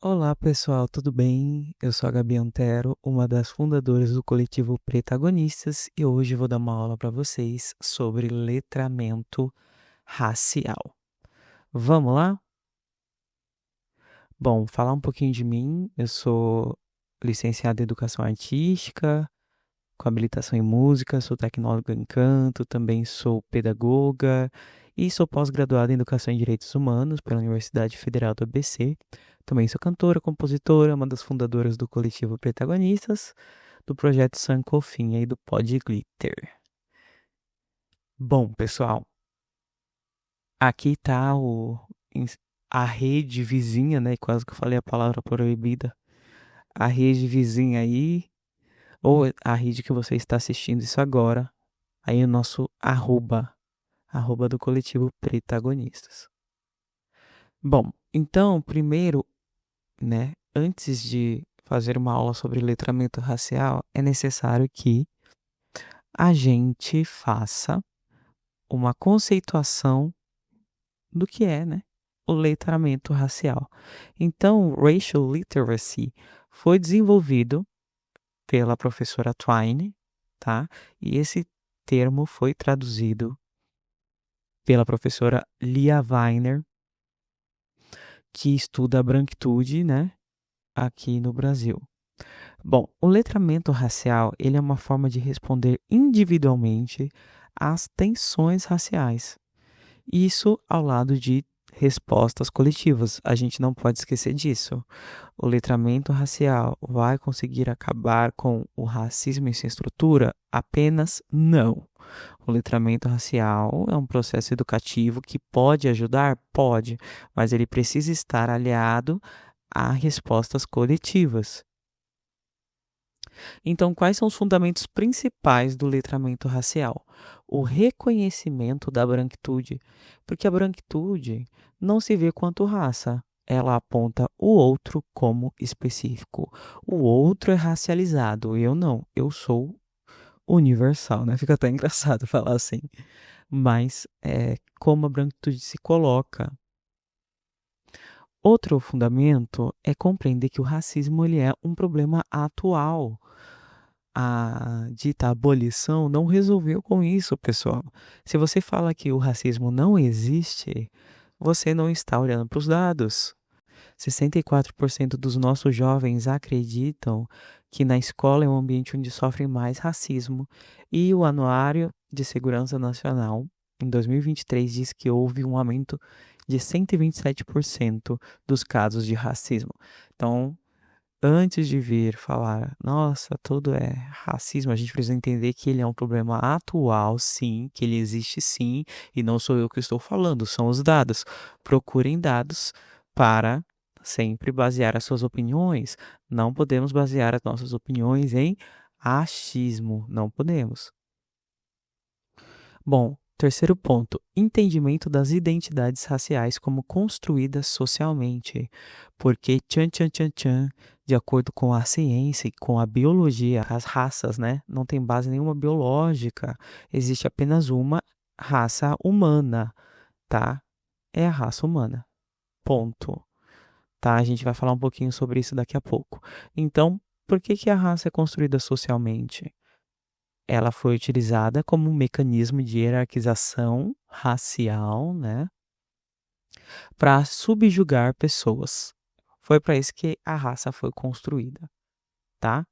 Olá pessoal, tudo bem? Eu sou a Gabi Antero, uma das fundadoras do coletivo Pretagonistas, e hoje vou dar uma aula para vocês sobre letramento racial. Vamos lá? Bom, falar um pouquinho de mim. Eu sou licenciado em Educação Artística, com habilitação em música, sou tecnóloga em canto, também sou pedagoga e sou pós-graduada em Educação em Direitos Humanos pela Universidade Federal do ABC. Também sou cantora, compositora, uma das fundadoras do coletivo Pretagonistas, do projeto Sankofa e do Pod Glitter. Bom, pessoal, aqui está a rede vizinha, né? Quase que eu falei a palavra proibida. A rede vizinha aí, ou a rede que você está assistindo isso agora, aí o nosso arroba do coletivo Pretagonistas. Bom, então, primeiro, né, antes de fazer uma aula sobre letramento racial, é necessário que a gente faça uma conceituação do que é, né, o letramento racial. Então, Racial Literacy foi desenvolvido pela professora Twine, tá? E esse termo foi traduzido pela professora Lia Weiner, que estuda a branquitude, né, aqui no Brasil. Bom, o letramento racial, ele é uma forma de responder individualmente às tensões raciais. Isso ao lado de respostas coletivas. A gente não pode esquecer disso. O letramento racial vai conseguir acabar com o racismo em sua estrutura? Apenas não. O letramento racial é um processo educativo que pode ajudar? Pode, mas ele precisa estar aliado a respostas coletivas. Então, quais são os fundamentos principais do letramento racial? O reconhecimento da branquitude, porque a branquitude não se vê quanto raça, ela aponta o outro como específico. O outro é racializado, eu não, eu sou universal, né? Fica até engraçado falar assim. Mas é como a branquitude se coloca. Outro fundamento é compreender que o racismo ele é um problema atual. A dita abolição não resolveu com isso, pessoal. Se você fala que o racismo não existe, você não está olhando para os dados. 64% dos nossos jovens acreditam que na escola é um ambiente onde sofrem mais racismo. E o Anuário de Segurança Nacional, em 2023, diz que houve um aumento de 127% dos casos de racismo. Então, antes de vir falar, nossa, tudo é racismo, a gente precisa entender que ele é um problema atual, sim, que ele existe sim, e não sou eu que estou falando, são os dados. Procurem dados para sempre basear as suas opiniões. Não podemos basear as nossas opiniões em achismo, não podemos. Bom, terceiro ponto, entendimento das identidades raciais como construídas socialmente. Porque, de acordo com a ciência e com a biologia, as raças, né, não tem base nenhuma biológica. Existe apenas uma raça humana, tá? É a raça humana. Ponto. Tá? A gente vai falar um pouquinho sobre isso daqui a pouco. Então, por que que a raça é construída socialmente? Ela foi utilizada como um mecanismo de hierarquização racial, né, para subjugar pessoas. Foi para isso que a raça foi construída, tá?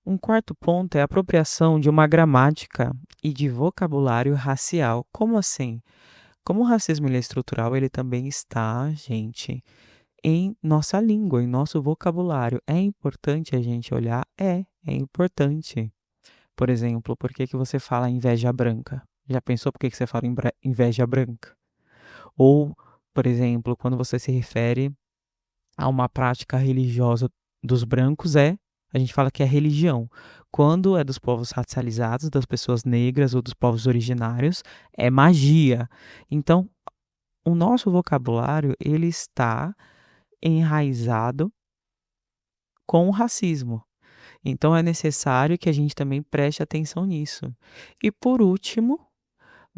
Um quarto ponto é a apropriação de uma gramática e de vocabulário racial. Como assim? Como o racismo ele é estrutural, ele também está, gente, em nossa língua, em nosso vocabulário. É importante a gente olhar? É importante. Por exemplo, por que que você fala inveja branca? Já pensou por que que você fala inveja branca? Ou, por exemplo, quando você se refere a uma prática religiosa dos brancos, a gente fala que é religião. Quando é dos povos racializados, das pessoas negras ou dos povos originários, é magia. Então, o nosso vocabulário, ele está enraizado com o racismo. Então, é necessário que a gente também preste atenção nisso. E por último,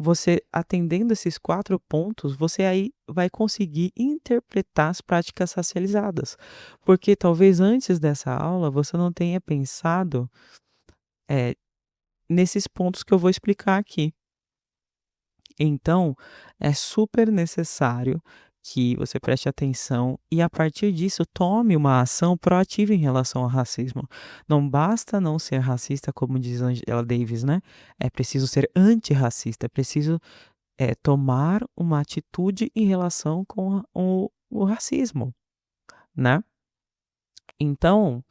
você atendendo esses 4 pontos, você aí vai conseguir interpretar as práticas racializadas. Porque talvez antes dessa aula você não tenha pensado, eh, nesses pontos que eu vou explicar aqui. Então, é super necessário que você preste atenção e, a partir disso, tome uma ação proativa em relação ao racismo. Não basta não ser racista, como diz Angela Davis, né? É preciso ser antirracista, é preciso tomar uma atitude em relação com o racismo, né? Então,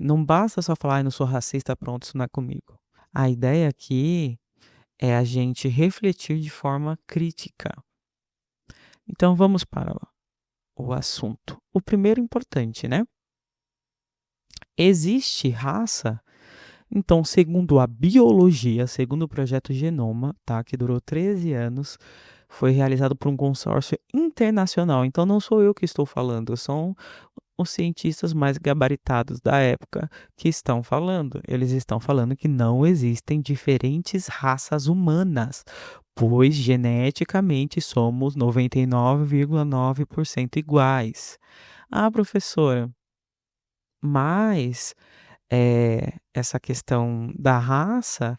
não basta só falar, não sou racista, pronto, isso não é comigo. A ideia aqui é a gente refletir de forma crítica. Então vamos para o assunto. O primeiro importante, né? Existe raça? Então, segundo a biologia, segundo o projeto Genoma, tá, que durou 13 anos, foi realizado por um consórcio internacional. Então não sou eu que estou falando, são os cientistas mais gabaritados da época que estão falando. Eles estão falando que não existem diferentes raças humanas, pois geneticamente somos 99,9% iguais. Ah, professora, mas essa questão da raça,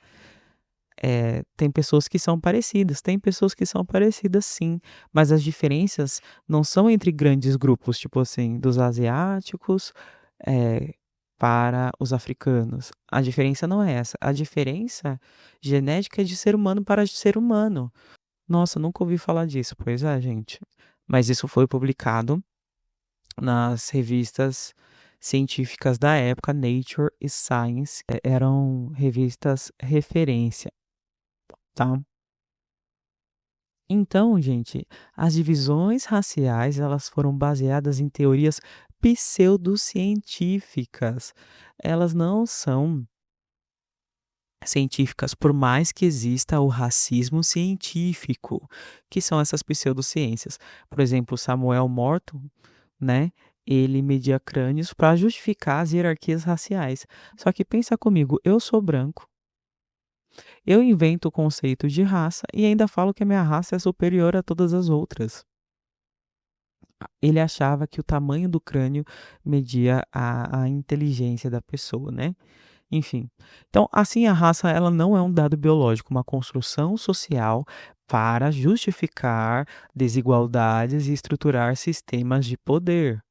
tem pessoas que são parecidas, tem pessoas que são parecidas sim, mas as diferenças não são entre grandes grupos, tipo assim, dos asiáticos, para os africanos. A diferença não é essa. A diferença genética é de ser humano para ser humano. Nossa, nunca ouvi falar disso. Pois é, gente. Mas isso foi publicado nas revistas científicas da época, Nature e Science, eram revistas referência, tá? Então, gente, as divisões raciais, elas foram baseadas em teorias pseudocientíficas. Elas não são científicas, por mais que exista o racismo científico, que são essas pseudociências. Por exemplo, Samuel Morton, né? Ele media crânios para justificar as hierarquias raciais. Só que pensa comigo, eu sou branco, eu invento o conceito de raça e ainda falo que a minha raça é superior a todas as outras. Ele achava que o tamanho do crânio media a inteligência da pessoa, né? Enfim. Então, assim, a raça ela não é um dado biológico, uma construção social para justificar desigualdades e estruturar sistemas de poder.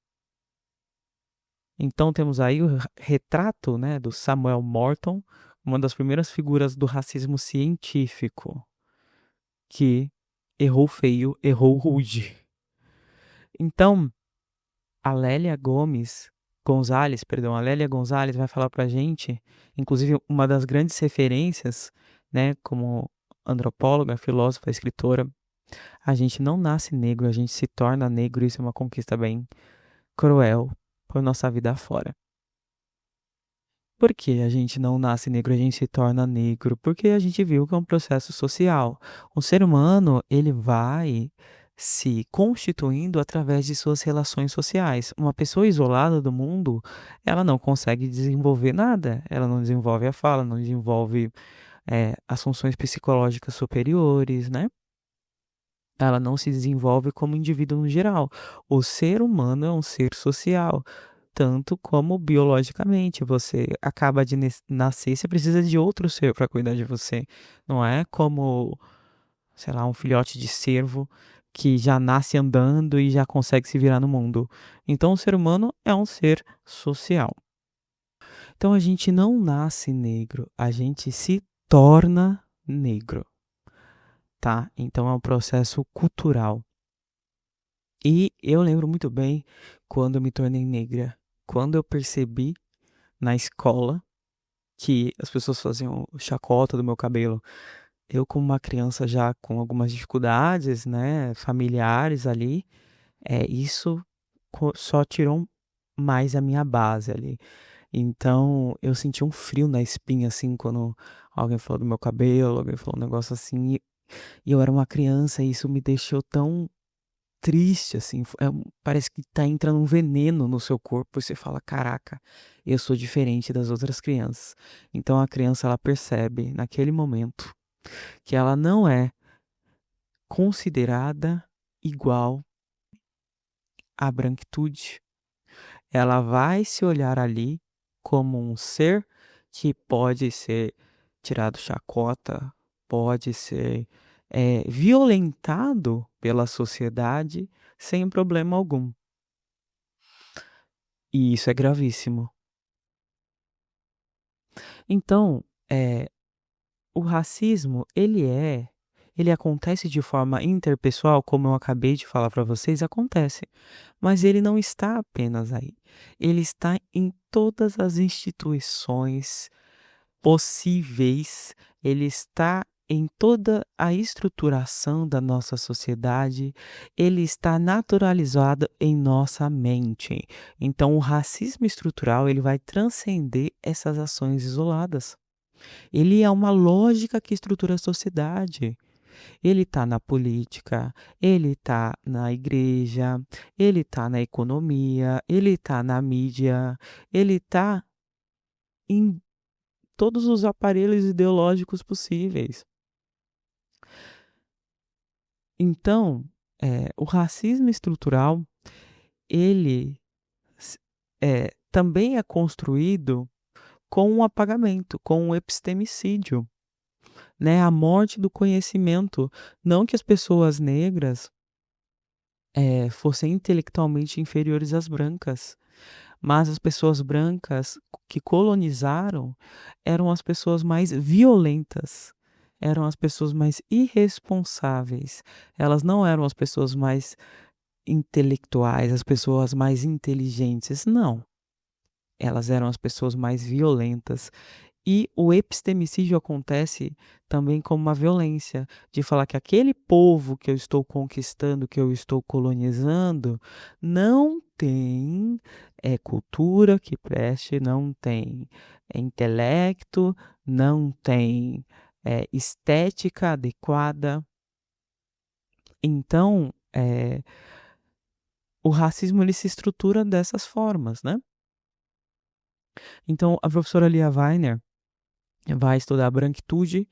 Então temos aí o retrato, né, do Samuel Morton, uma das primeiras figuras do racismo científico, que errou feio, errou rude. Então, a Lélia Gonzalez vai falar pra gente, inclusive uma das grandes referências, né, como antropóloga, filósofa, escritora, a gente não nasce negro, a gente se torna negro, isso é uma conquista bem cruel por nossa vida afora. Por que a gente não nasce negro, a gente se torna negro? Porque a gente viu que é um processo social. O ser humano, ele vai se constituindo através de suas relações sociais. Uma pessoa isolada do mundo, ela não consegue desenvolver nada. Ela não desenvolve a fala, não desenvolve as funções psicológicas superiores, né? Ela não se desenvolve como indivíduo no geral. O ser humano é um ser social, tanto como biologicamente. Você acaba de nascer, você precisa de outro ser para cuidar de você. Não é como, sei lá, um filhote de cervo que já nasce andando e já consegue se virar no mundo. Então, o ser humano é um ser social. Então, a gente não nasce negro, a gente se torna negro, tá? Então, é um processo cultural. E eu lembro muito bem quando eu me tornei negra. Quando eu percebi na escola que as pessoas faziam chacota do meu cabelo. Eu, como uma criança já com algumas dificuldades, né, familiares ali, isso só tirou mais a minha base ali. Então, eu senti um frio na espinha, assim, quando alguém falou do meu cabelo, alguém falou um negócio assim, e eu era uma criança e isso me deixou tão triste, assim, parece que tá entrando um veneno no seu corpo e você fala, caraca, eu sou diferente das outras crianças. Então a criança, ela percebe naquele momento que ela não é considerada igual à branquitude. Ela vai se olhar ali como um ser que pode ser tirado chacota, pode ser violentado pela sociedade sem problema algum. E isso é gravíssimo. Então, o racismo, ele acontece de forma interpessoal, como eu acabei de falar para vocês, acontece. Mas ele não está apenas aí. Ele está em todas as instituições possíveis, ele está em toda a estruturação da nossa sociedade, ele está naturalizado em nossa mente. Então, o racismo estrutural, ele vai transcender essas ações isoladas. Ele é uma lógica que estrutura a sociedade. Ele está na política, ele está na igreja, ele está na economia, ele está na mídia, ele está em todos os aparelhos ideológicos possíveis. Então, o racismo estrutural, ele também é construído com um apagamento, com um epistemicídio, né? A morte do conhecimento. Não que as pessoas negras fossem intelectualmente inferiores às brancas, mas as pessoas brancas que colonizaram eram as pessoas mais violentas, eram as pessoas mais irresponsáveis. Elas não eram as pessoas mais intelectuais, as pessoas mais inteligentes, não. Elas eram as pessoas mais violentas. E o epistemicídio acontece também como uma violência, de falar que aquele povo que eu estou conquistando, que eu estou colonizando, não tem cultura que preste, não tem intelecto, não tem estética adequada. Então, o racismo ele se estrutura dessas formas, né? Então, a professora Lia Weiner vai estudar a branquitude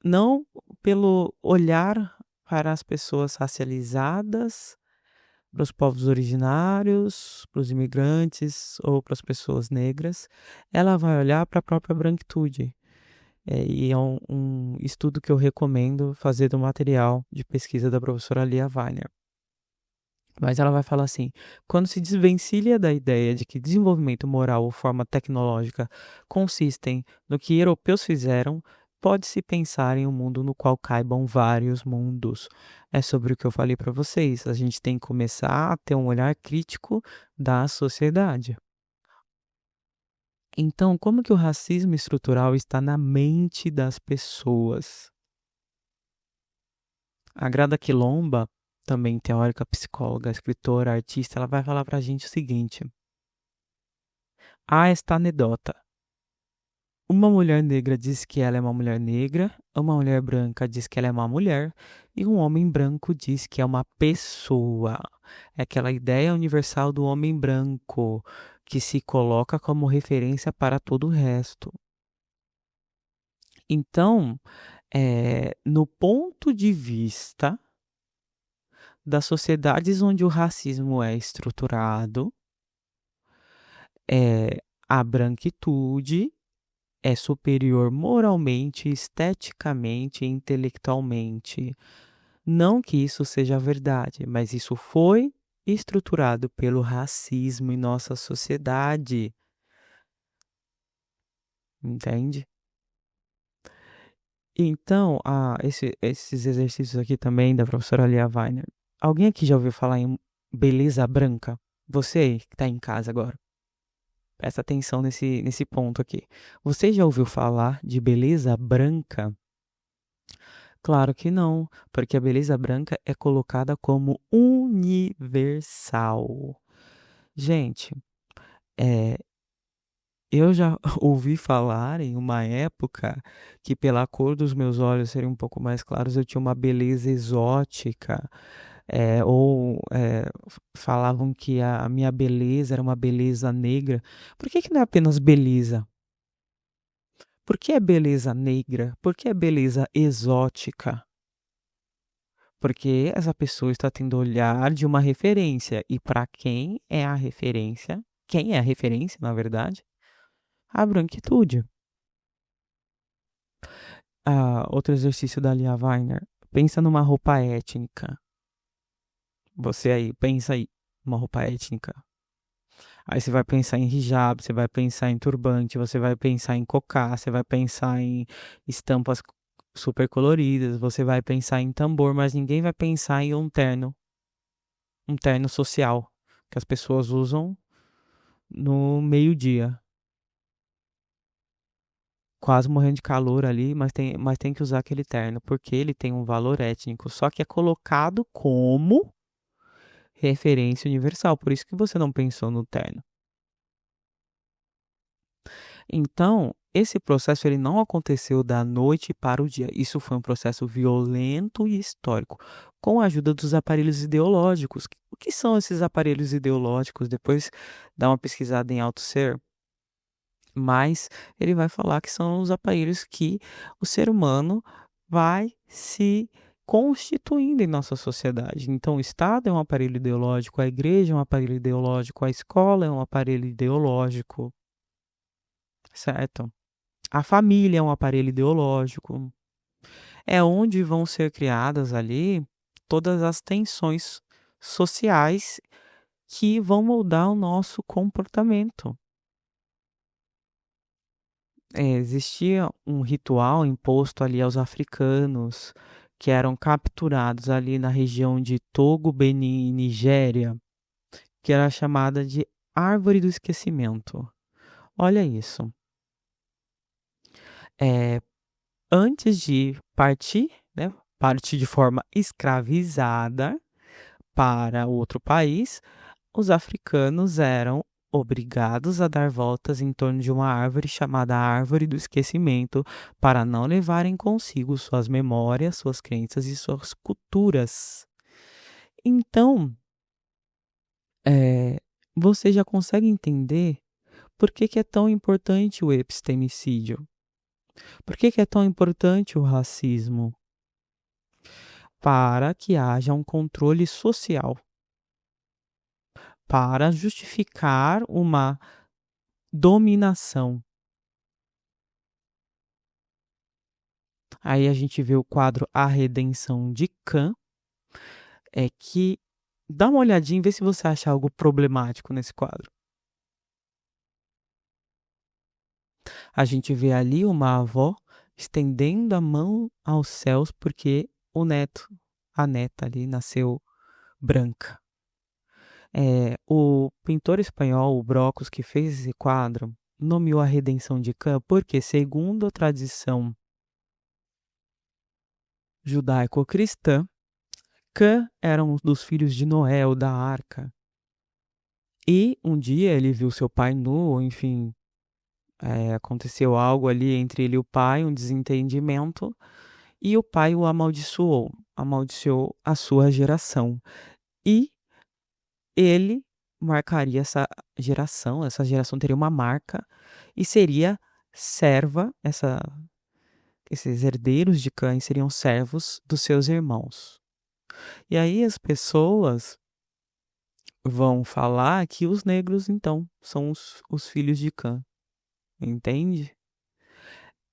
não pelo olhar para as pessoas racializadas, para os povos originários, para os imigrantes ou para as pessoas negras, ela vai olhar para a própria branquitude. E é um estudo que eu recomendo fazer do material de pesquisa da professora Lia Weiner. Mas ela vai falar assim: quando se desvencilha da ideia de que desenvolvimento moral ou forma tecnológica consistem no que europeus fizeram, pode-se pensar em um mundo no qual caibam vários mundos. É sobre o que eu falei para vocês. A gente tem que começar a ter um olhar crítico da sociedade. Então, como que o racismo estrutural está na mente das pessoas? A Grada Quilomba, também teórica, psicóloga, escritora, artista, ela vai falar pra gente o seguinte: há esta anedota. Uma mulher negra diz que ela é uma mulher negra, uma mulher branca diz que ela é uma mulher, e um homem branco diz que é uma pessoa. É aquela ideia universal do homem branco, que se coloca como referência para todo o resto. Então, no ponto de vista das sociedades onde o racismo é estruturado, a branquitude é superior moralmente, esteticamente e intelectualmente. Não que isso seja verdade, mas isso foi estruturado pelo racismo em nossa sociedade. Entende? Então, esses exercícios aqui também da professora Lia Weiner. Alguém aqui já ouviu falar em beleza branca? Você aí que está em casa agora. Presta atenção nesse ponto aqui. Você já ouviu falar de beleza branca? Claro que não, porque a beleza branca é colocada como universal. Gente, eu já ouvi falar em uma época que, pela cor dos meus olhos serem um pouco mais claros, eu tinha uma beleza exótica. Falavam que a minha beleza era uma beleza negra. Por que não é apenas beleza? Por que é beleza negra? Por que é beleza exótica? Porque essa pessoa está tendo o olhar de uma referência. E para quem é a referência? Quem é a referência, na verdade? A branquitude. Outro exercício da Lia Weiner. Pensa numa roupa étnica. Você aí, pensa aí. Uma roupa étnica. Aí você vai pensar em hijab, você vai pensar em turbante, você vai pensar em cocá, você vai pensar em estampas super coloridas, você vai pensar em tambor, mas ninguém vai pensar em um terno social que as pessoas usam no meio-dia, quase morrendo de calor ali, mas tem que usar aquele terno, porque ele tem um valor étnico, só que é colocado como referência universal, por isso que você não pensou no terno. Então, esse processo ele não aconteceu da noite para o dia. Isso foi um processo violento e histórico, com a ajuda dos aparelhos ideológicos. O que são esses aparelhos ideológicos? Depois dá uma pesquisada em Alto Ser, mas ele vai falar que são os aparelhos que o ser humano vai se constituindo em nossa sociedade. Então, o Estado é um aparelho ideológico, a igreja é um aparelho ideológico, a escola é um aparelho ideológico, certo? A família é um aparelho ideológico. É onde vão ser criadas ali todas as tensões sociais que vão moldar o nosso comportamento. Existia um ritual imposto ali aos africanos que eram capturados ali na região de Togo, Benin e Nigéria, que era chamada de Árvore do Esquecimento. Olha isso. É, antes de partir, né, partir de forma escravizada para outro país, os africanos eram obrigados a dar voltas em torno de uma árvore chamada Árvore do Esquecimento para não levarem consigo suas memórias, suas crenças e suas culturas. Então, é, você já consegue entender por que é tão importante o epistemicídio? Por que é tão importante o racismo? Para que haja um controle social, para justificar uma dominação. Aí a gente vê o quadro A Redenção de Kant, que dá uma olhadinha e vê se você acha algo problemático nesse quadro. A gente vê ali uma avó estendendo a mão aos céus porque a neta ali, nasceu branca. O pintor espanhol, o Brocos, que fez esse quadro, nomeou a Redenção de Kant porque, segundo a tradição judaico-cristã, Cã era um dos filhos de Noé, ou da Arca. E um dia ele viu seu pai nu, enfim, aconteceu algo ali entre ele e o pai, um desentendimento, e o pai o amaldiçoou a sua geração. E ele marcaria essa geração teria uma marca e seria serva, esses herdeiros de Cã seriam servos dos seus irmãos. E aí as pessoas vão falar que os negros, então, são os filhos de Cã, entende?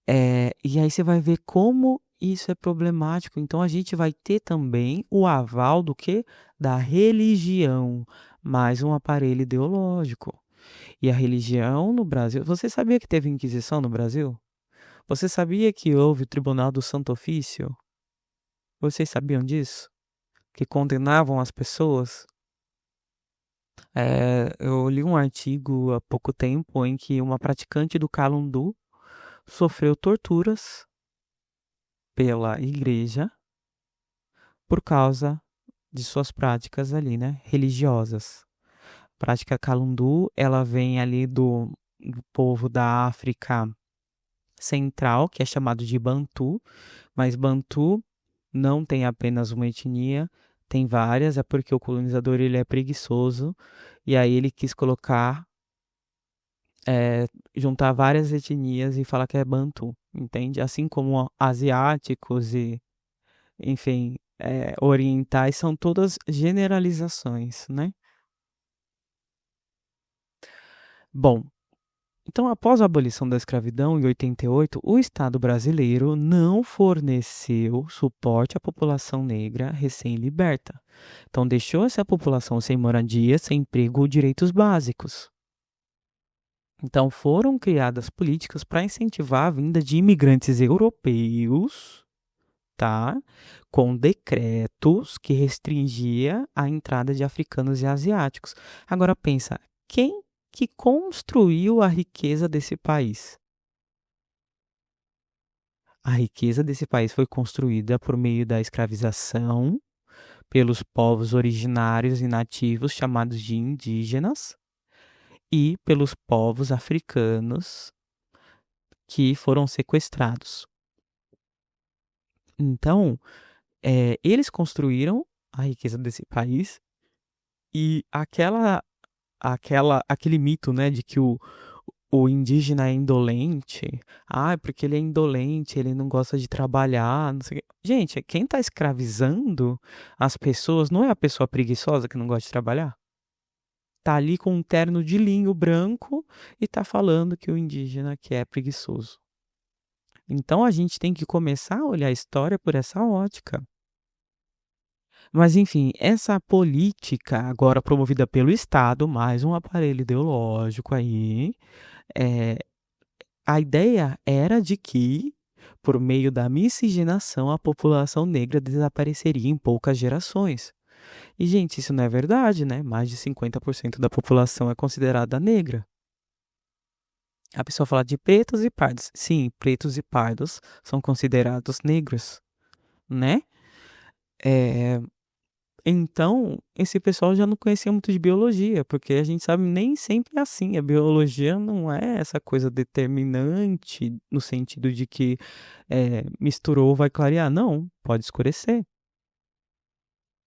E aí você vai ver como isso é problemático. Então a gente vai ter também o aval do quê? Da religião, mais um aparelho ideológico. E a religião no Brasil. Você sabia que teve Inquisição no Brasil? Você sabia que houve o Tribunal do Santo Ofício? Vocês sabiam disso? Que condenavam as pessoas? Eu li um artigo há pouco tempo em que uma praticante do Calundu sofreu torturas pela igreja por causa de suas práticas ali, né, religiosas. A prática Calundu, ela vem ali do povo da África Central, que é chamado de Bantu, mas Bantu não tem apenas uma etnia, tem várias, é porque o colonizador ele é preguiçoso e aí ele quis colocar juntar várias etnias e falar que é Bantu, entende? Assim como asiáticos e, enfim, orientais são todas generalizações, né? Bom, então após a abolição da escravidão em 88, o Estado brasileiro não forneceu suporte à população negra recém-liberta. Então deixou essa população sem moradia, sem emprego ou direitos básicos. Então foram criadas políticas para incentivar a vinda de imigrantes europeus, tá? Com decretos que restringia a entrada de africanos e asiáticos. Agora pensa, quem que construiu a riqueza desse país? A riqueza desse país foi construída por meio da escravização pelos povos originários e nativos chamados de indígenas e pelos povos africanos que foram sequestrados. Então, eles construíram a riqueza desse país e aquele mito, né, de que o indígena é indolente. Ah, porque ele é indolente, ele não gosta de trabalhar, não sei o quê. Gente, quem está escravizando as pessoas não é a pessoa preguiçosa que não gosta de trabalhar? Tá ali com um terno de linho branco e tá falando que o indígena que é preguiçoso. Então a gente tem que começar a olhar a história por essa ótica. Mas enfim, essa política agora promovida pelo Estado, mais um aparelho ideológico aí, é, a ideia era de que, por meio da miscigenação, a população negra desapareceria em poucas gerações. E, gente, isso não é verdade, né? Mais de 50% da população é considerada negra. A pessoa fala de pretos e pardos. Sim, pretos e pardos são considerados negros, né? É, Então, esse pessoal já não conhecia muito de biologia, porque a gente sabe nem sempre é assim. A biologia não é essa coisa determinante no sentido de que misturou vai clarear. Não, pode escurecer.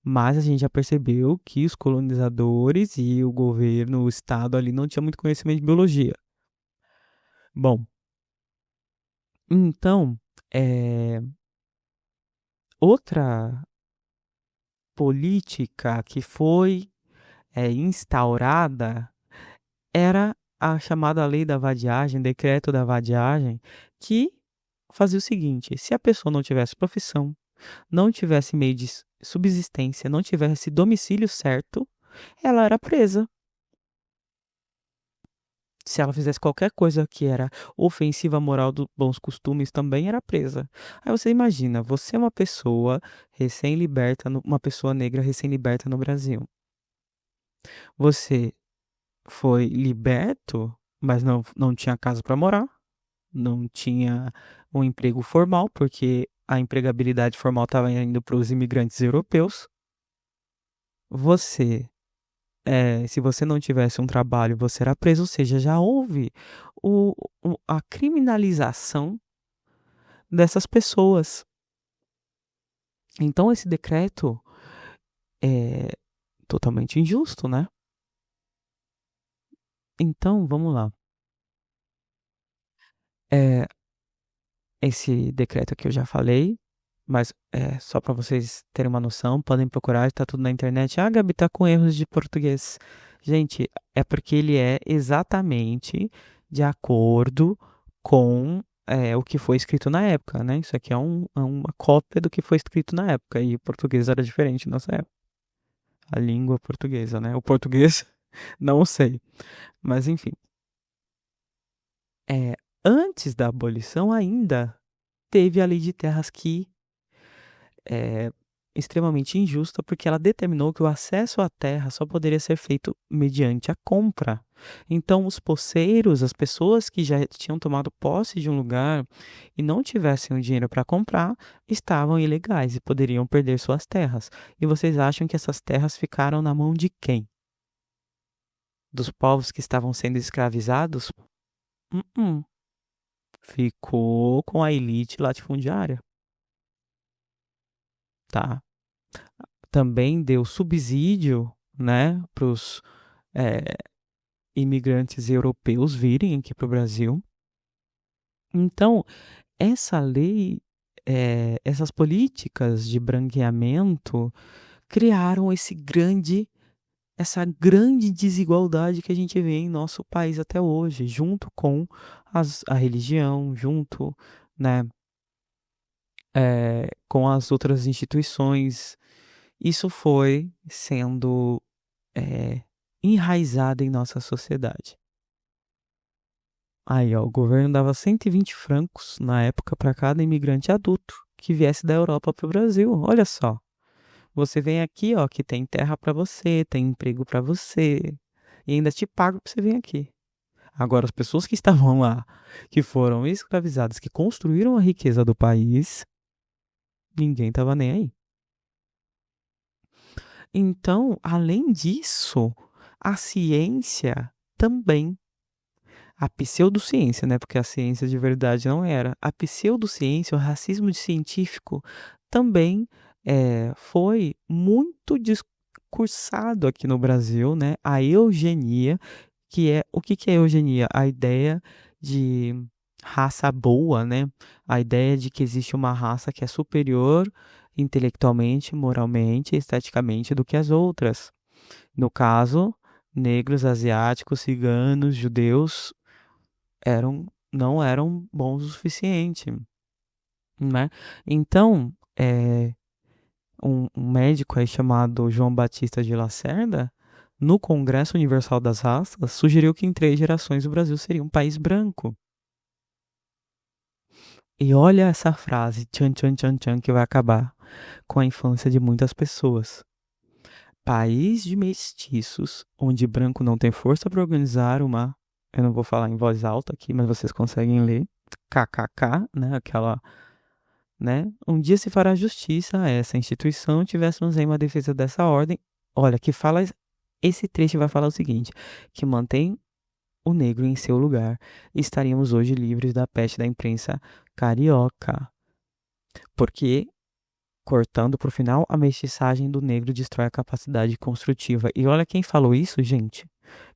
Mas a gente já percebeu que os colonizadores e o governo, o Estado ali não tinha muito conhecimento de biologia. Bom, então, é, outra política que foi instaurada era a chamada lei da vadiagem, decreto da vadiagem, que fazia o seguinte: se a pessoa não tivesse profissão, não tivesse meio de subsistência, não tivesse domicílio certo, ela era presa. Se ela fizesse qualquer coisa que era ofensiva à moral dos bons costumes, também era presa. Aí você imagina, você é uma pessoa recém-liberta, uma pessoa negra recém-liberta no Brasil. Você foi liberto, mas não tinha casa para morar, não tinha um emprego formal, porque a empregabilidade formal estava indo para os imigrantes europeus. Você, se você não tivesse um trabalho, você era preso, ou seja, já houve a criminalização dessas pessoas. Então, esse decreto é totalmente injusto, né? Então, vamos lá. É, esse decreto aqui eu já falei, mas só para vocês terem uma noção, podem procurar, está tudo na internet. Ah, Gabi, tá com erros de português. Gente, é porque ele é exatamente de acordo com o que foi escrito na época, né? Isso aqui é uma cópia do que foi escrito na época, e o português era diferente nessa época. A língua portuguesa, né? O português, não sei. Mas enfim. É, Antes da abolição ainda teve a lei de terras que é extremamente injusta porque ela determinou que o acesso à terra só poderia ser feito mediante a compra. Então, os poceiros, as pessoas que já tinham tomado posse de um lugar e não tivessem o dinheiro para comprar, estavam ilegais e poderiam perder suas terras. E vocês acham que essas terras ficaram na mão de quem? Dos povos que estavam sendo escravizados? Uh-uh. Ficou com a elite latifundiária, tá? Também deu subsídio, né, para os imigrantes europeus virem aqui para o Brasil. Então, essa lei, essas políticas de branqueamento criaram essa grande desigualdade que a gente vê em nosso país até hoje, junto com a religião, junto, né, com as outras instituições. Isso foi sendo enraizado em nossa sociedade. Aí, ó, o governo dava 120 francos na época para cada imigrante adulto que viesse da Europa para o Brasil. Olha só. Você vem aqui, ó, que tem terra para você, tem emprego para você, e ainda te pago para você vir aqui. Agora, as pessoas que estavam lá, que foram escravizadas, que construíram a riqueza do país, ninguém estava nem aí. Então, além disso, a ciência também, a pseudociência, né? Porque a ciência de verdade não era. A pseudociência, o racismo científico, também foi muito discursado aqui no Brasil, né? A eugenia, que é o que é eugenia? A ideia de raça boa, né? A ideia de que existe uma raça que é superior intelectualmente, moralmente, esteticamente do que as outras. No caso, negros, asiáticos, ciganos, judeus não eram bons o suficiente, né? Então, um médico aí chamado João Batista de Lacerda, no Congresso Universal das Raças, sugeriu que em 3 gerações o Brasil seria um país branco. E olha essa frase, tchan, tchan, tchan, tchan, que vai acabar com a infância de muitas pessoas. País de mestiços, onde branco não tem força para organizar uma... Eu não vou falar em voz alta aqui, mas vocês conseguem ler. KKK, né? Aquela... Né? Um dia se fará justiça a essa instituição, tivéssemos aí uma defesa dessa ordem. Olha, que fala... Esse trecho vai falar o seguinte, que mantém o negro em seu lugar. Estaríamos hoje livres da peste da imprensa carioca. Porque, cortando pro final, a mestiçagem do negro destrói a capacidade construtiva. E olha quem falou isso, gente.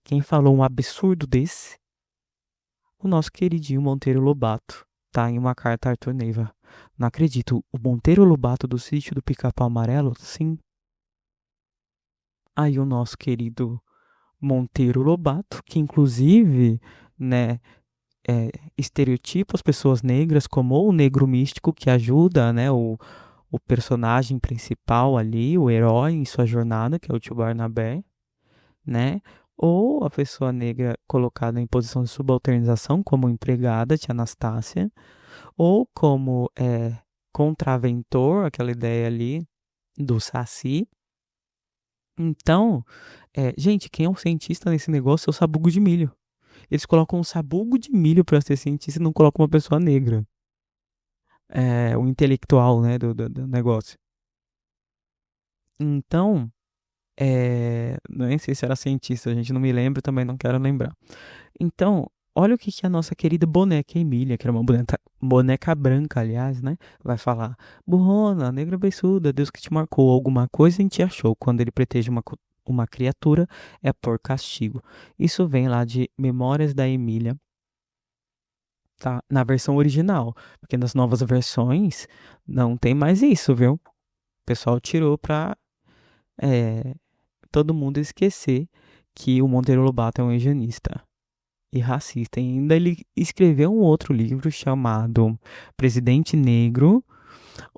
Quem falou um absurdo desse? O nosso queridinho Monteiro Lobato. Tá em uma carta a Arthur Neiva. Não acredito. O Monteiro Lobato do Sítio do Pica-Pau Amarelo? Sim. Aí o nosso querido Monteiro Lobato, que inclusive, né, estereotipa as pessoas negras como o negro místico que ajuda, né, o personagem principal ali, o herói em sua jornada, que é o tio Barnabé, né? Ou a pessoa negra colocada em posição de subalternização, como empregada, tia Anastácia, ou como contraventor, aquela ideia ali do Saci. Então, gente, quem é um cientista nesse negócio é o sabugo de milho. Eles colocam um sabugo de milho para ser cientista e não colocam uma pessoa negra. O intelectual, né, do negócio. Então, nem sei se era cientista, a gente não me lembra, também não quero lembrar. Então, olha o que a nossa querida boneca Emília, que era uma boneca branca, aliás, né, vai falar. Burrona, negra beiçuda, Deus que te marcou, alguma coisa em ti achou, quando ele pretende uma criatura, é por castigo. Isso vem lá de Memórias da Emília, tá? Na versão original, porque nas novas versões não tem mais isso, viu? O pessoal tirou pra todo mundo esquecer que o Monteiro Lobato é um eugenista e racista. E ainda ele escreveu um outro livro chamado Presidente Negro,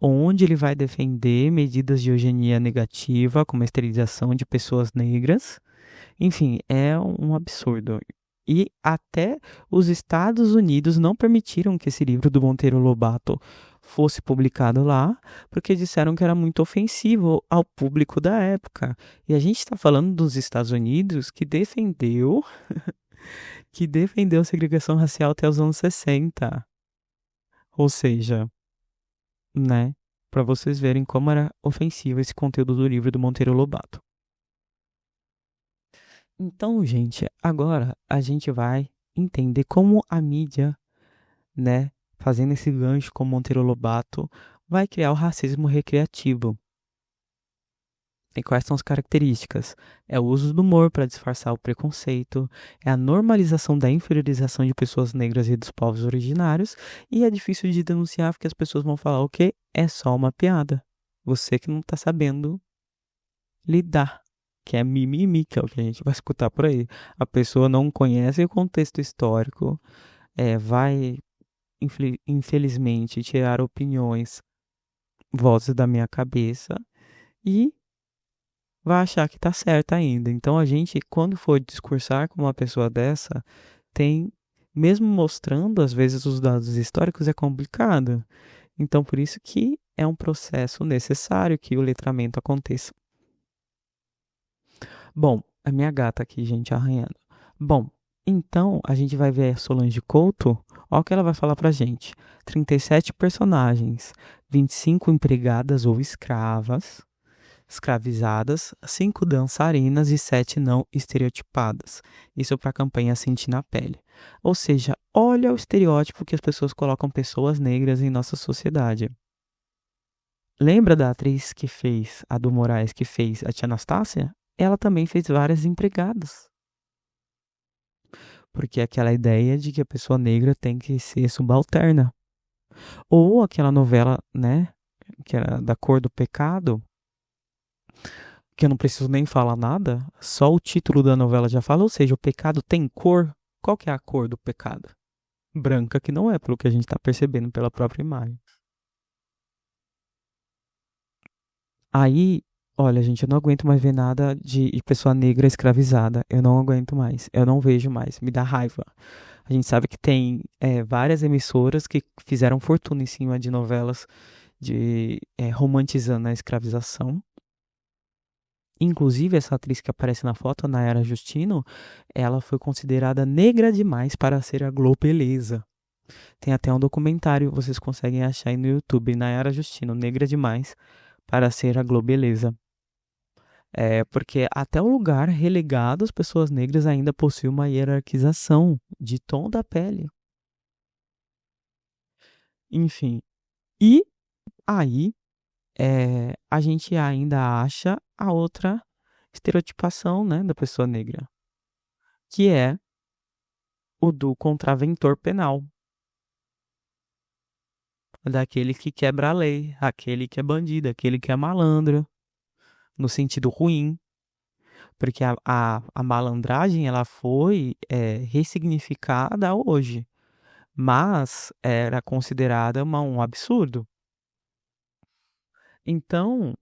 onde ele vai defender medidas de eugenia negativa, como a esterilização de pessoas negras. Enfim, é um absurdo. E até os Estados Unidos não permitiram que esse livro do Monteiro Lobato fosse publicado lá, porque disseram que era muito ofensivo ao público da época. E a gente está falando dos Estados Unidos que defendeu a segregação racial até os anos 60. Ou seja, né, para vocês verem como era ofensivo esse conteúdo do livro do Monteiro Lobato. Então, gente, agora a gente vai entender como a mídia, né, fazendo esse gancho com Monteiro Lobato, vai criar o racismo recreativo. E quais são as características? É o uso do humor para disfarçar o preconceito, é a normalização da inferiorização de pessoas negras e dos povos originários, e é difícil de denunciar porque as pessoas vão falar o quê? É só uma piada. Você que não está sabendo lidar, que é mimimi, que é o que a gente vai escutar por aí. A pessoa não conhece o contexto histórico, vai, infelizmente, tirar opiniões, vozes da minha cabeça e vai achar que tá certa ainda. Então a gente, quando for discursar com uma pessoa dessa, tem, mesmo mostrando às vezes os dados históricos, é complicado. Então por isso que é um processo necessário que o letramento aconteça. Bom, a minha gata aqui, gente, arranhando. Bom, então a gente vai ver a Solange Couto. Olha o que ela vai falar pra gente. 37 personagens, 25 empregadas ou escravizadas, 5 dançarinas e 7 não estereotipadas. Isso para a campanha Sentir na Pele. Ou seja, olha o estereótipo que as pessoas colocam pessoas negras em nossa sociedade. Lembra da atriz que fez, a do Moraes, que fez a Tia Anastácia? Ela também fez várias empregadas. Porque é aquela ideia de que a pessoa negra tem que ser subalterna. Ou aquela novela, né, que era da Cor do Pecado, que eu não preciso nem falar nada, só o título da novela já fala, ou seja, o pecado tem cor. Qual que é a cor do pecado? Branca, que não é, pelo que a gente está percebendo pela própria imagem. Aí, olha, gente, eu não aguento mais ver nada de pessoa negra escravizada. Eu não aguento mais. Eu não vejo mais. Me dá raiva. A gente sabe que tem várias emissoras que fizeram fortuna em cima de novelas de romantizando a escravização. Inclusive, essa atriz que aparece na foto, a Nayara Justino, ela foi considerada negra demais para ser a Globeleza. Tem até um documentário, vocês conseguem achar aí no YouTube, Nayara Justino, negra demais para ser a Globeleza. Porque até o lugar relegado às pessoas negras ainda possui uma hierarquização de tom da pele. Enfim, e aí a gente ainda acha a outra estereotipação, né, da pessoa negra, que é o do contraventor penal, daquele que quebra a lei, aquele que é bandido, aquele que é malandro, no sentido ruim, porque a malandragem ela foi ressignificada hoje, mas era considerada um absurdo. Então,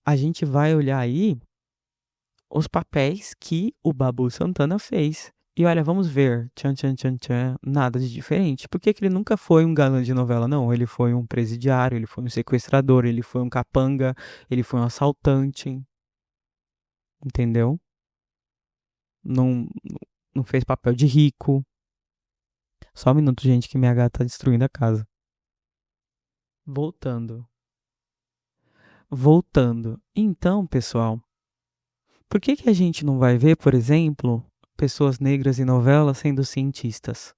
a gente vai olhar aí os papéis que o Babu Santana fez. E olha, vamos ver, tchan, tchan, tchan, tchan, nada de diferente. Por que que ele nunca foi um galã de novela? Não, ele foi um presidiário, ele foi um sequestrador, ele foi um capanga, ele foi um assaltante, entendeu? Não, não fez papel de rico. Só um minuto, gente, que minha gata tá destruindo a casa. Voltando. Voltando. Então, pessoal, por que que a gente não vai ver, por exemplo, pessoas negras em novelas sendo cientistas?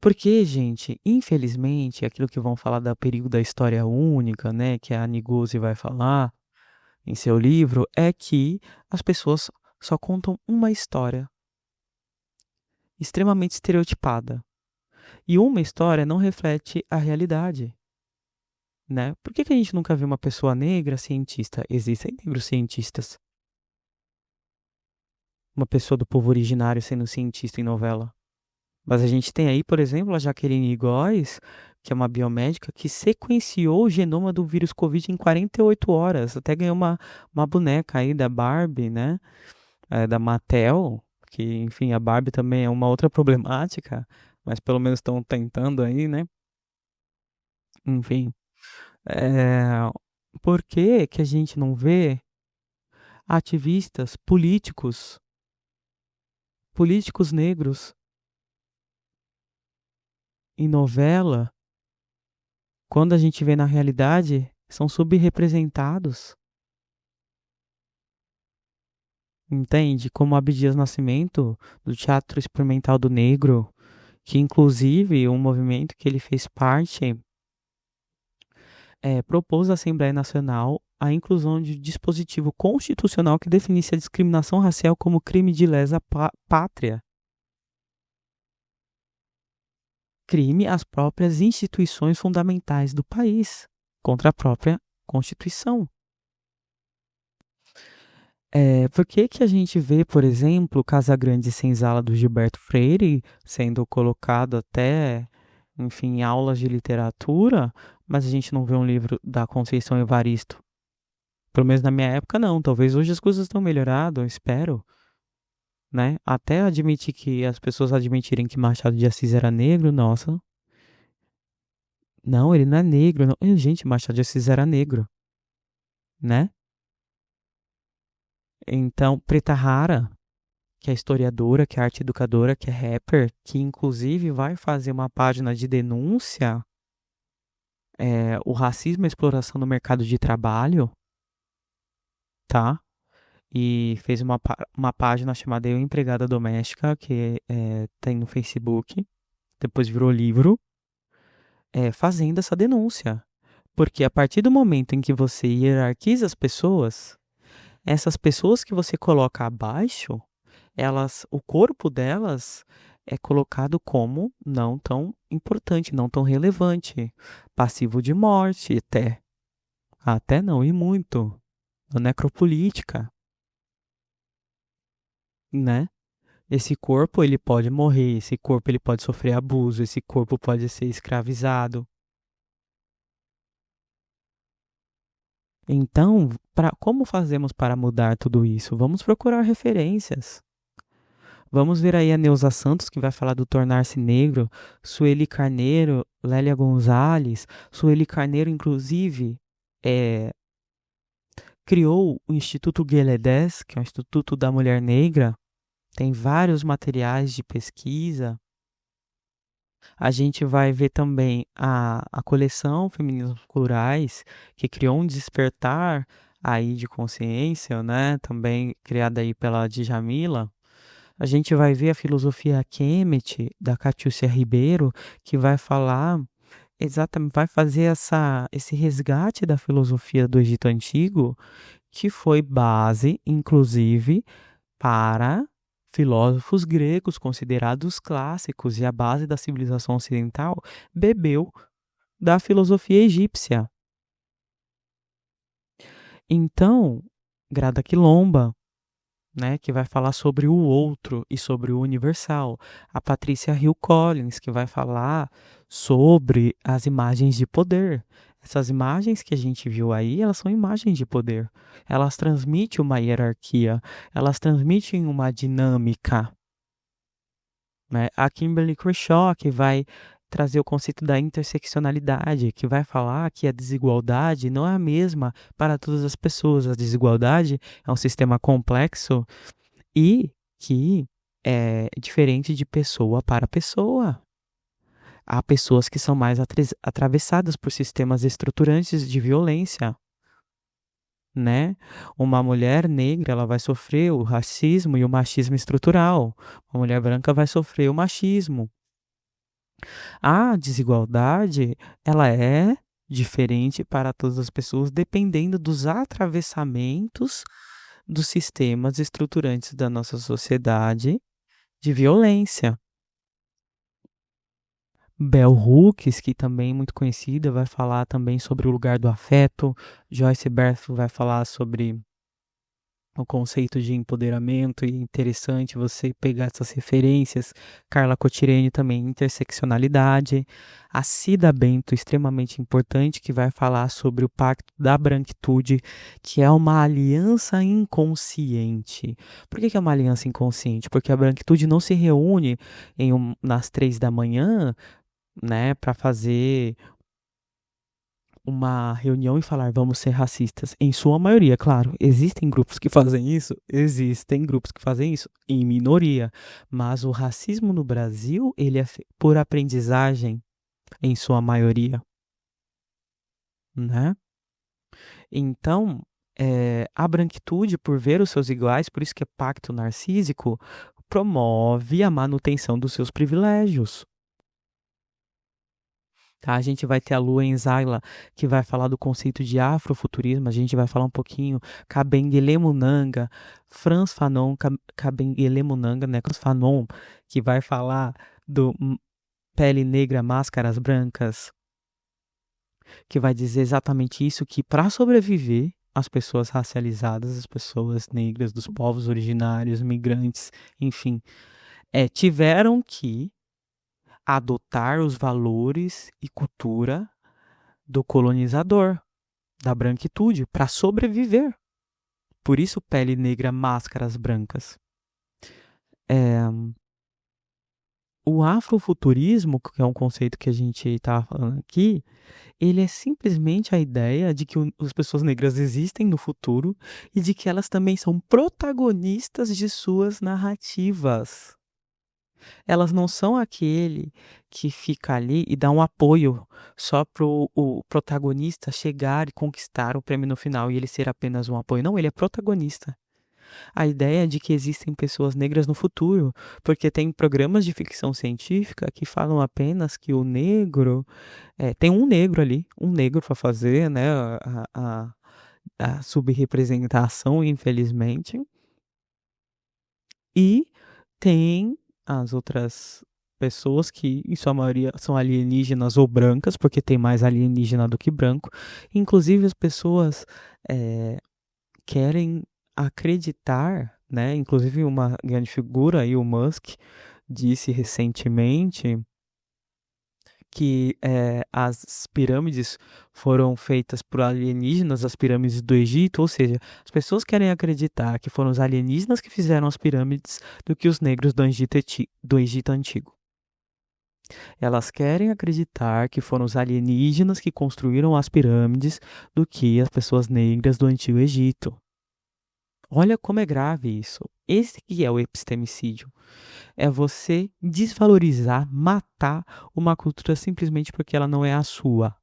Porque, gente, infelizmente, aquilo que vão falar do perigo da história única, né, que a Niguse vai falar em seu livro, é que as pessoas só contam uma história extremamente estereotipada. E uma história não reflete a realidade, né? Por que que a gente nunca viu uma pessoa negra cientista? Existem negros cientistas. Uma pessoa do povo originário sendo cientista em novela. Mas a gente tem aí, por exemplo, a Jaqueline Góes, que é uma biomédica que sequenciou o genoma do vírus Covid em 48 horas. Até ganhou uma boneca aí da Barbie, né? Da Mattel, que, enfim, a Barbie também é uma outra problemática, mas pelo menos estão tentando aí, né? Enfim, é... por que que a gente não vê ativistas políticos negros em novela, quando a gente vê na realidade, são subrepresentados? Entende? Como Abdias Nascimento, do Teatro Experimental do Negro, que inclusive um movimento que ele fez parte propôs à Assembleia Nacional a inclusão de dispositivo constitucional que definisse a discriminação racial como crime de lesa pátria. Crime às próprias instituições fundamentais do país, contra a própria Constituição. Por que a gente vê, por exemplo, Casagrande Senzala do Gilberto Freire sendo colocado até, enfim, em aulas de literatura, mas a gente não vê um livro da Conceição Evaristo? Pelo menos na minha época, não. Talvez hoje as coisas estão melhorando, eu espero, né? Até admitir que as pessoas admitirem que Machado de Assis era negro, nossa. Não, ele não é negro. Não. Gente, Machado de Assis era negro, né? Então, Preta Rara, que é historiadora, que é arte educadora, que é rapper, que inclusive vai fazer uma página de denúncia o racismo e a exploração no mercado de trabalho, tá? E fez uma página chamada Eu Empregada Doméstica, que tem no Facebook, depois virou livro, fazendo essa denúncia. Porque a partir do momento em que você hierarquiza as pessoas, essas pessoas que você coloca abaixo, o corpo delas é colocado como não tão importante, não tão relevante, passivo de morte até não e muito, na necropolítica, né? Esse corpo ele pode morrer, esse corpo ele pode sofrer abuso, esse corpo pode ser escravizado. Então, como fazemos para mudar tudo isso? Vamos procurar referências. Vamos ver aí a Neuza Santos, que vai falar do tornar-se negro, Sueli Carneiro, Lélia Gonzalez. Sueli Carneiro, inclusive, criou o Instituto Gueledés, que é o Instituto da Mulher Negra. Tem vários materiais de pesquisa. A gente vai ver também a coleção Feminismos Plurais, que criou um despertar aí de consciência, né? Também criada aí pela Djamila. A gente vai ver a filosofia Kemet, da Catiúcia Ribeiro, que vai falar exatamente, vai fazer esse resgate da filosofia do Egito Antigo, que foi base, inclusive, para filósofos gregos considerados clássicos, e a base da civilização ocidental bebeu da filosofia egípcia. Então, Grada Quilomba, né, que vai falar sobre o outro e sobre o universal. A Patrícia Hill Collins, que vai falar sobre as imagens de poder. Essas imagens que a gente viu aí, elas são imagens de poder. Elas transmitem uma hierarquia, elas transmitem uma dinâmica. Né? A Kimberly Crenshaw, que vai trazer o conceito da interseccionalidade, que vai falar que a desigualdade não é a mesma para todas as pessoas. A desigualdade é um sistema complexo e que é diferente de pessoa para pessoa. Há pessoas que são mais atravessadas por sistemas estruturantes de violência, né? Uma mulher negra, ela vai sofrer o racismo e o machismo estrutural. Uma mulher branca vai sofrer o machismo. A desigualdade, ela é diferente para todas as pessoas, dependendo dos atravessamentos dos sistemas estruturantes da nossa sociedade de violência. Bell Hooks, que também é muito conhecida, vai falar também sobre o lugar do afeto. Joyce Beth vai falar sobre o conceito de empoderamento, e é interessante você pegar essas referências. Carla Cotirene também, interseccionalidade. A Cida Bento, extremamente importante, que vai falar sobre o Pacto da Branquitude, que é uma aliança inconsciente. Por que é uma aliança inconsciente? Porque a branquitude não se reúne nas 3 da manhã, né, para fazer uma reunião e falar vamos ser racistas. Em sua maioria, claro, existem grupos que fazem isso? Existem grupos que fazem isso, em minoria. Mas o racismo no Brasil, ele é por aprendizagem, em sua maioria, né? Então, a branquitude, por ver os seus iguais, por isso que é pacto narcísico, promove a manutenção dos seus privilégios. Tá? A gente vai ter a Lua Enzala, que vai falar do conceito de afrofuturismo, a gente vai falar um pouquinho Kabengele Munanga, Frantz Fanon, Kabengele Munanga, né? Frantz Fanon, que vai falar do Pele Negra, Máscaras Brancas, que vai dizer exatamente isso, que para sobreviver, as pessoas racializadas, as pessoas negras, dos povos originários, migrantes, enfim, tiveram que adotar os valores e cultura do colonizador, da branquitude, para sobreviver. Por isso, pele negra, máscaras brancas. O afrofuturismo, que é um conceito que a gente está falando aqui, ele é simplesmente a ideia de que as pessoas negras existem no futuro e de que elas também são protagonistas de suas narrativas. Elas não são aquele que fica ali e dá um apoio só pro o protagonista chegar e conquistar o prêmio no final e ele ser apenas um apoio. Não, ele é protagonista. A ideia de que existem pessoas negras no futuro, porque tem programas de ficção científica que falam apenas que o negro tem um negro ali, um negro para fazer, né, a subrepresentação, infelizmente, e tem as outras pessoas que, em sua maioria, são alienígenas ou brancas, porque tem mais alienígena do que branco. Inclusive, as pessoas querem acreditar, né? Inclusive, uma grande figura, Elon Musk, disse recentemente que as pirâmides foram feitas por alienígenas, as pirâmides do Egito, ou seja, as pessoas querem acreditar que foram os alienígenas que fizeram as pirâmides do que os negros do Egito antigo. Elas querem acreditar que foram os alienígenas que construíram as pirâmides do que as pessoas negras do Antigo Egito. Olha como é grave isso. Esse que é o epistemicídio. É você desvalorizar, matar uma cultura simplesmente porque ela não é a sua.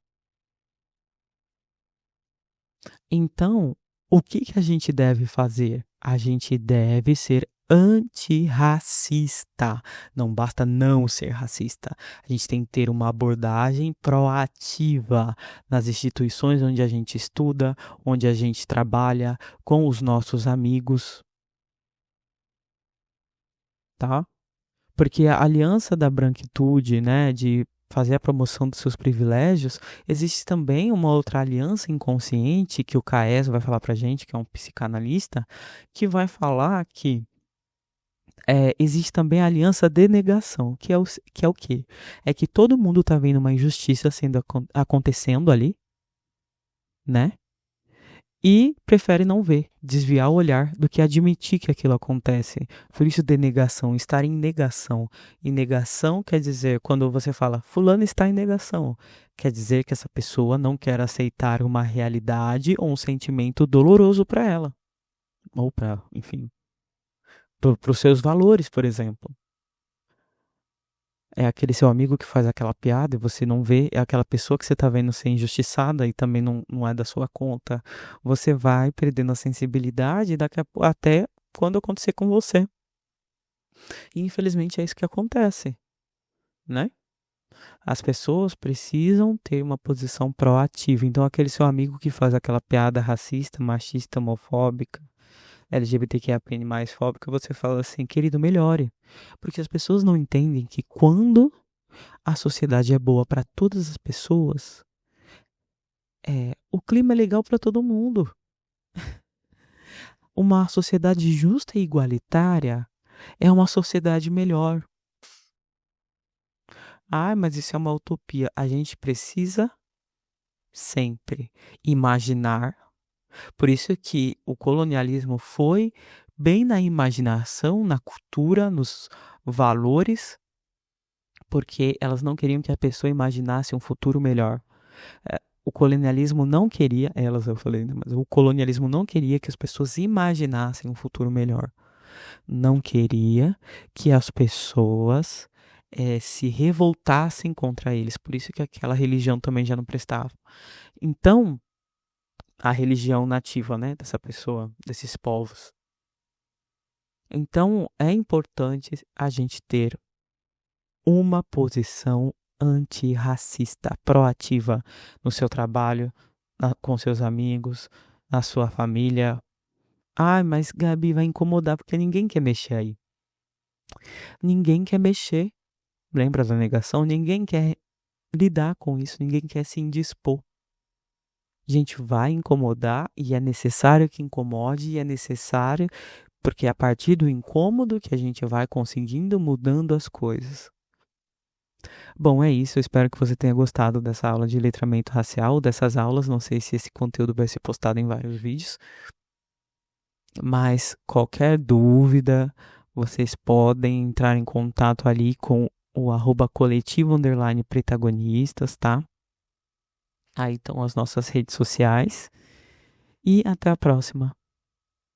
Então, o que a gente deve fazer? A gente deve ser antirracista. Não basta não ser racista. A gente tem que ter uma abordagem proativa nas instituições onde a gente estuda, onde a gente trabalha, com os nossos amigos. Tá? Porque a aliança da branquitude, né, de fazer a promoção dos seus privilégios, existe também uma outra aliança inconsciente que o Caes vai falar pra gente, que é um psicanalista, que vai falar que existe também a aliança de negação, que é o quê? É que todo mundo tá vendo uma injustiça acontecendo ali, né? E prefere não ver, desviar o olhar do que admitir que aquilo acontece. Por isso, denegação, estar em negação. E negação quer dizer, quando você fala, fulano está em negação, quer dizer que essa pessoa não quer aceitar uma realidade ou um sentimento doloroso para ela. Ou para, enfim, para os seus valores, por exemplo. É aquele seu amigo que faz aquela piada e você não vê, é aquela pessoa que você está vendo ser injustiçada e também não é da sua conta. Você vai perdendo a sensibilidade até quando acontecer com você. E infelizmente é isso que acontece, né? As pessoas precisam ter uma posição proativa. Então, aquele seu amigo que faz aquela piada racista, machista, homofóbica, LGBTQIA+, mais fóbica, você fala assim, querido, melhore. Porque as pessoas não entendem que quando a sociedade é boa para todas as pessoas, o clima é legal para todo mundo. Uma sociedade justa e igualitária é uma sociedade melhor. Ah, mas isso é uma utopia. A gente precisa sempre imaginar. Por isso que o colonialismo foi bem na imaginação, na cultura, nos valores, porque elas não queriam que a pessoa imaginasse um futuro melhor. O colonialismo não queria, eu falei, né, mas o colonialismo não queria que as pessoas imaginassem um futuro melhor. Não queria que as pessoas se revoltassem contra eles. Por isso que aquela religião também já não prestava. Então, a religião nativa, né, dessa pessoa, desses povos. Então, é importante a gente ter uma posição antirracista, proativa no seu trabalho, com seus amigos, na sua família. Ah, mas Gabi vai incomodar porque ninguém quer mexer aí. Ninguém quer mexer. Lembra da negação? Ninguém quer lidar com isso, ninguém quer se indispor. A gente vai incomodar e é necessário que incomode e é necessário porque é a partir do incômodo que a gente vai conseguindo mudando as coisas. Bom, é isso. Eu espero que você tenha gostado dessa aula de letramento racial, dessas aulas. Não sei se esse conteúdo vai ser postado em vários vídeos. Mas qualquer dúvida, vocês podem entrar em contato ali com o @coletivo_protagonistas, tá? Aí estão as nossas redes sociais. E até a próxima.